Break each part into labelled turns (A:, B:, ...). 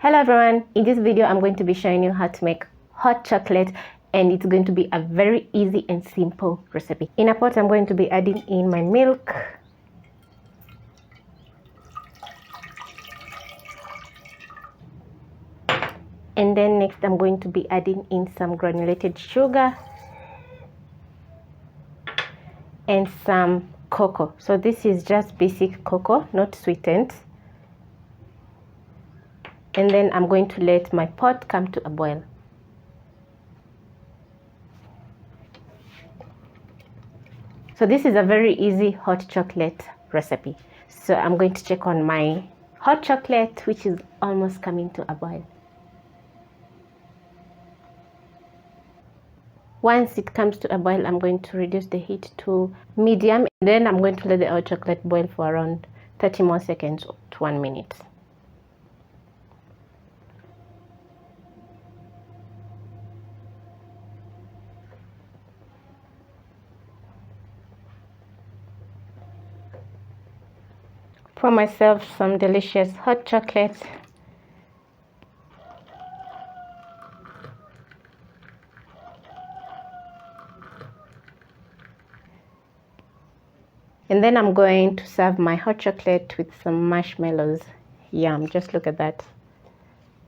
A: Hello everyone, in this video I'm going to be showing you how to make hot chocolate, and it's going to be a very easy and simple recipe. In a pot I'm going to be adding in my milk, and then next I'm going to be adding in some granulated sugar and some cocoa. So this is just basic cocoa, not sweetened. And then I'm going to let my pot come to a boil. So this is a very easy hot chocolate recipe. So I'm going to check on my hot chocolate, which is almost coming to a boil. Once it comes to a boil, I'm going to reduce the heat to medium. Then I'm going to let the hot chocolate boil for around 30 more seconds to 1 minute. Pour myself some delicious hot chocolate. And then I'm going to serve my hot chocolate with some marshmallows. Yum, just look at that.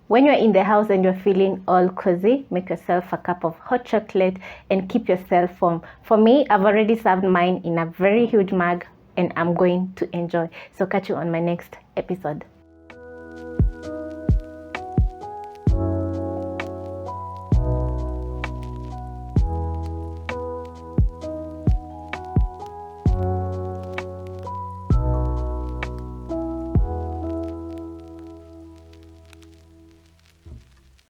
A: When you're in the house and you're feeling all cozy, make yourself a cup of hot chocolate and keep yourself warm. For me, I've already served mine in a very huge mug and I'm going to enjoy. So catch you on my next episode.